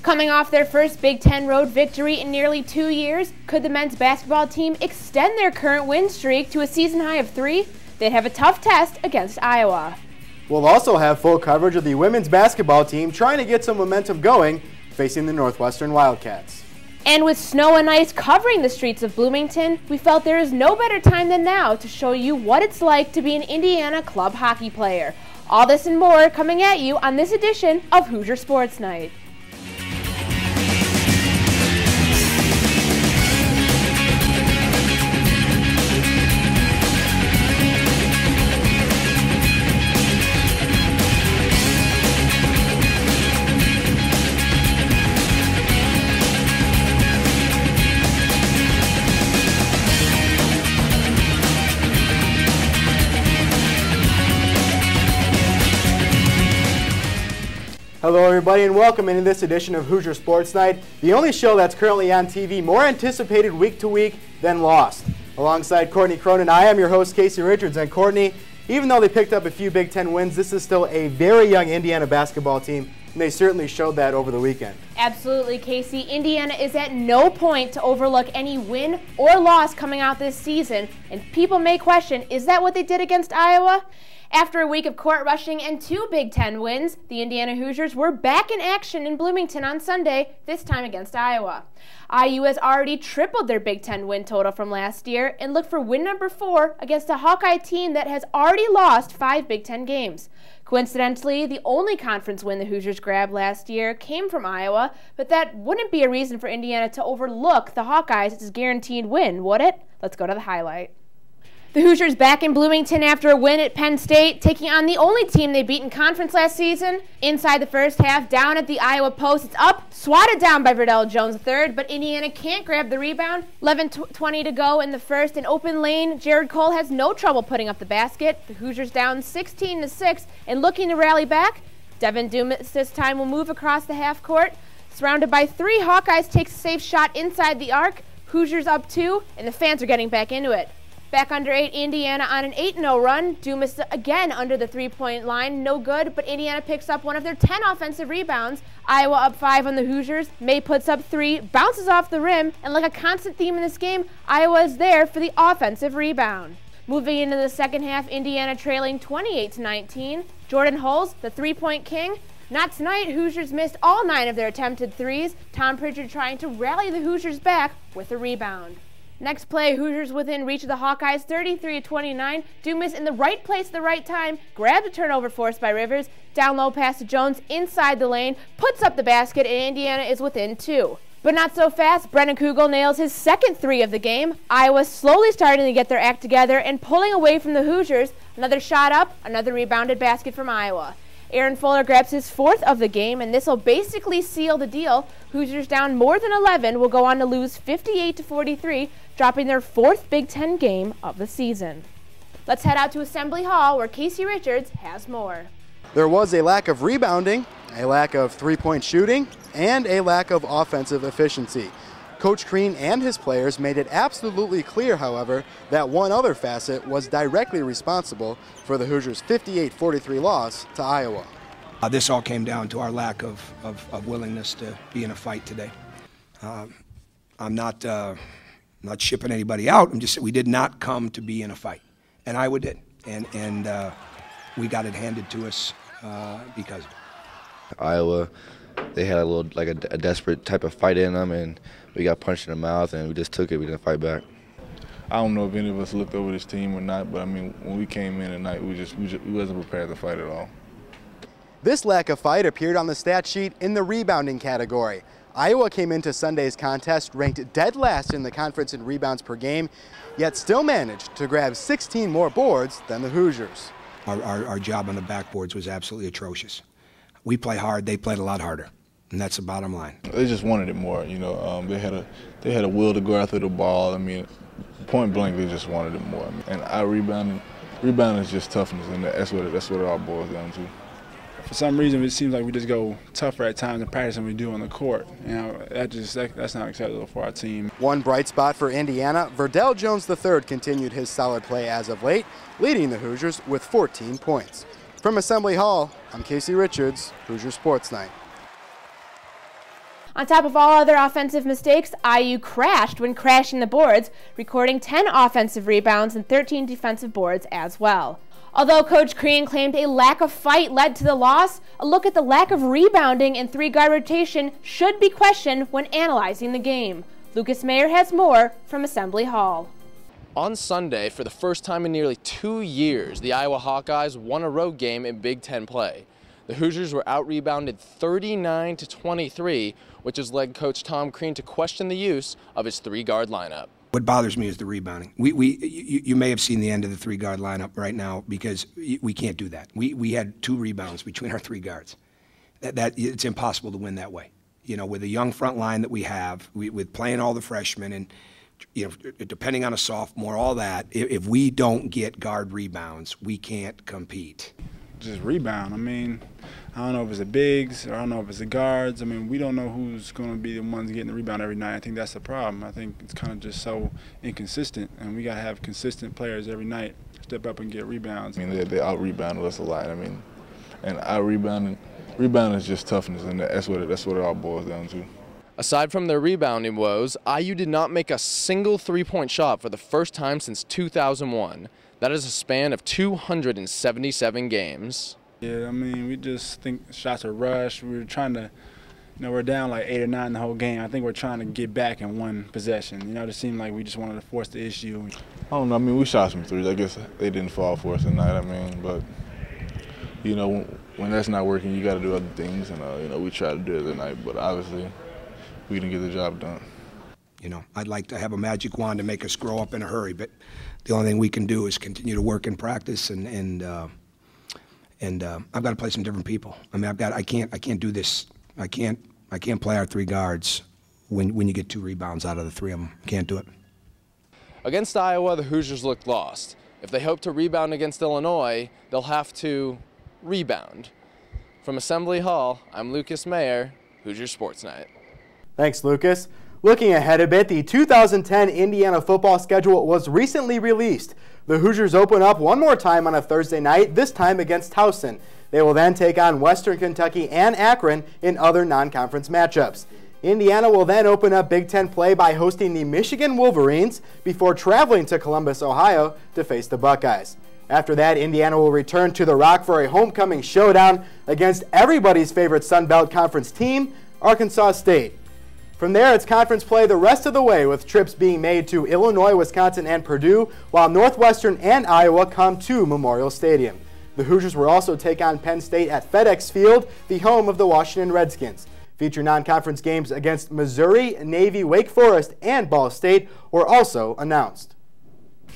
Coming off their first Big Ten road victory in nearly 2 years, could the men's basketball team extend their current win streak to a season high of 3? They'd have a tough test against Iowa. We'll also have full coverage of the women's basketball team trying to get some momentum going, facing the Northwestern Wildcats. And with snow and ice covering the streets of Bloomington, we felt there is no better time than now to show you what it's like to be an Indiana club hockey player. All this and more coming at you on this edition of Hoosier Sports Nite. Hello everybody and welcome into this edition of Hoosier Sports Nite, the only show that's currently on TV more anticipated week to week than Lost. Alongside Courtney Cronin, I am your host Casey Richards, and Courtney, even though they picked up a few Big Ten wins, this is still a very young Indiana basketball team, and they certainly showed that over the weekend. Absolutely, Casey. Indiana is at no point to overlook any win or loss coming out this season, and people may question, is that what they did against Iowa? After a week of court rushing and 2 Big Ten wins, the Indiana Hoosiers were back in action in Bloomington on Sunday, this time against Iowa. IU has already tripled their Big Ten win total from last year and look for win number 4 against a Hawkeye team that has already lost 5 Big Ten games. Coincidentally, the only conference win the Hoosiers grabbed last year came from Iowa, but that wouldn't be a reason for Indiana to overlook the Hawkeyes as a guaranteed win, would it? Let's go to the highlight. The Hoosiers back in Bloomington after a win at Penn State, taking on the only team they beat in conference last season. Inside the first half, down at the Iowa post, it's up, swatted down by Verdell Jones III, but Indiana can't grab the rebound. 11:20 to go in the first, in open lane, Jared Cole has no trouble putting up the basket. The Hoosiers down 16-6 and looking to rally back. Devin Dumas this time will move across the half court. Surrounded by 3, Hawkeyes takes a safe shot inside the arc. Hoosiers up 2, and the fans are getting back into it. Back under 8, Indiana on an 8-0 run. Dumas again under the 3-point line, no good, but Indiana picks up one of their 10 offensive rebounds. Iowa up 5 on the Hoosiers. May puts up 3, bounces off the rim, and like a constant theme in this game, Iowa is there for the offensive rebound. Moving into the second half, Indiana trailing 28-19. Jordan Hulls, the 3-point king. Not tonight, Hoosiers missed all 9 of their attempted threes. Tom Pritchard trying to rally the Hoosiers back with a rebound. Next play, Hoosiers within reach of the Hawkeyes, 33-29. Dumas in the right place at the right time, grabs a turnover forced by Rivers. Down low pass to Jones inside the lane, puts up the basket, and Indiana is within 2. But not so fast. Brennan Kugel nails his second 3 of the game. Iowa slowly starting to get their act together and pulling away from the Hoosiers. Another shot up, another rebounded basket from Iowa. Aaron Fuller grabs his 4th of the game, and this will basically seal the deal. Hoosiers down more than 11 will go on to lose 58-43, dropping their 4th Big Ten game of the season. Let's head out to Assembly Hall where Casey Richards has more. There was a lack of rebounding, a lack of 3-point shooting, and a lack of offensive efficiency. Coach Crean and his players made it absolutely clear, however, that one other facet was directly responsible for the Hoosiers' 58-43 loss to Iowa. This all came down to our lack of willingness to be in a fight today. I'm not shipping anybody out. I'm just saying we did not come to be in a fight, and Iowa did, and we got it handed to us because of it. Iowa, they had a little like a desperate type of fight in them, and we got punched in the mouth, and we just took it. We didn't fight back. I don't know if any of us looked over this team or not, but I mean, when we came in tonight, we wasn't prepared to fight at all. This lack of fight appeared on the stat sheet in the rebounding category. Iowa came into Sunday's contest ranked dead last in the conference in rebounds per game, yet still managed to grab 16 more boards than the Hoosiers. Our job on the backboards was absolutely atrocious. We play hard, they played a lot harder, and that's the bottom line. They just wanted it more, you know. They had a will to go after the ball. I mean, point blank, they just wanted it more. And our rebounding is just toughness, and that's what it all boils down to. For some reason, it seems like we just go tougher at times in practice than we do on the court. You know, that's not acceptable for our team. One bright spot for Indiana, Verdell Jones III continued his solid play as of late, leading the Hoosiers with 14 points. From Assembly Hall, I'm Casey Richards, Hoosier Sports Nite. On top of all other offensive mistakes, IU crashed when crashing the boards, recording 10 offensive rebounds and 13 defensive boards as well. Although Coach Cronin claimed a lack of fight led to the loss, a look at the lack of rebounding and three-guard rotation should be questioned when analyzing the game. Lucas Mayer has more from Assembly Hall. On Sunday, for the first time in nearly 2 years, the Iowa Hawkeyes won a road game in Big Ten play. The Hoosiers were out-rebounded 39-23, which has led Coach Tom Crean to question the use of his three-guard lineup. What bothers me is the rebounding. You may have seen the end of the three-guard lineup right now because we can't do that. We had 2 rebounds between our 3 guards. It's impossible to win that way. You know, with the young front line that we have, with playing all the freshmen and, you know, depending on a sophomore, all that, if we don't get guard rebounds, we can't compete. Just rebound. I mean, I don't know if it's the bigs or I don't know if it's the guards. I mean, we don't know who's going to be the ones getting the rebound every night. I think that's the problem. I think it's kind of just so inconsistent, and we got to have consistent players every night step up and get rebounds. I mean, they out-rebounded us a lot. I mean, and out-rebounding is just toughness, and that's what it all boils down to. Aside from their rebounding woes, IU did not make a single three-point shot for the first time since 2001. That is a span of 277 games. Yeah, I mean, we just think shots are rushed. We were trying to, you know, we're down like 8 or 9 the whole game. I think we're trying to get back in one possession. You know, it seemed like we just wanted to force the issue. I don't know. I mean, we shot some threes. I guess they didn't fall for us tonight. I mean, but, you know, when that's not working, you got to do other things. And, you know, we tried to do it tonight, but obviously we didn't get the job done. You know, I'd like to have a magic wand to make us grow up in a hurry, but the only thing we can do is continue to work and practice, and I've got to play some different people. I mean, I can't do this. I can't play our 3 guards when you get 2 rebounds out of the 3 of them. Can't do it. Against Iowa, the Hoosiers looked lost. If they hope to rebound against Illinois, they'll have to rebound. From Assembly Hall, I'm Lucas Mayer, Hoosier Sports Nite. Thanks, Lucas. Looking ahead a bit, the 2010 Indiana football schedule was recently released. The Hoosiers open up one more time on a Thursday night, this time against Towson. They will then take on Western Kentucky and Akron in other non-conference matchups. Indiana will then open up Big Ten play by hosting the Michigan Wolverines before traveling to Columbus, Ohio to face the Buckeyes. After that, Indiana will return to the Rock for a homecoming showdown against everybody's favorite Sun Belt Conference team, Arkansas State. From there, it's conference play the rest of the way, with trips being made to Illinois, Wisconsin, and Purdue, while Northwestern and Iowa come to Memorial Stadium. The Hoosiers will also take on Penn State at FedEx Field, the home of the Washington Redskins. Future non-conference games against Missouri, Navy, Wake Forest, and Ball State were also announced.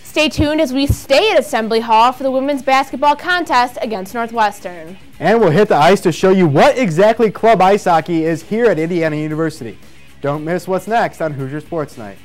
Stay tuned as we stay at Assembly Hall for the women's basketball contest against Northwestern. And we'll hit the ice to show you what exactly club ice hockey is here at Indiana University. Don't miss what's next on Hoosier Sports Nite.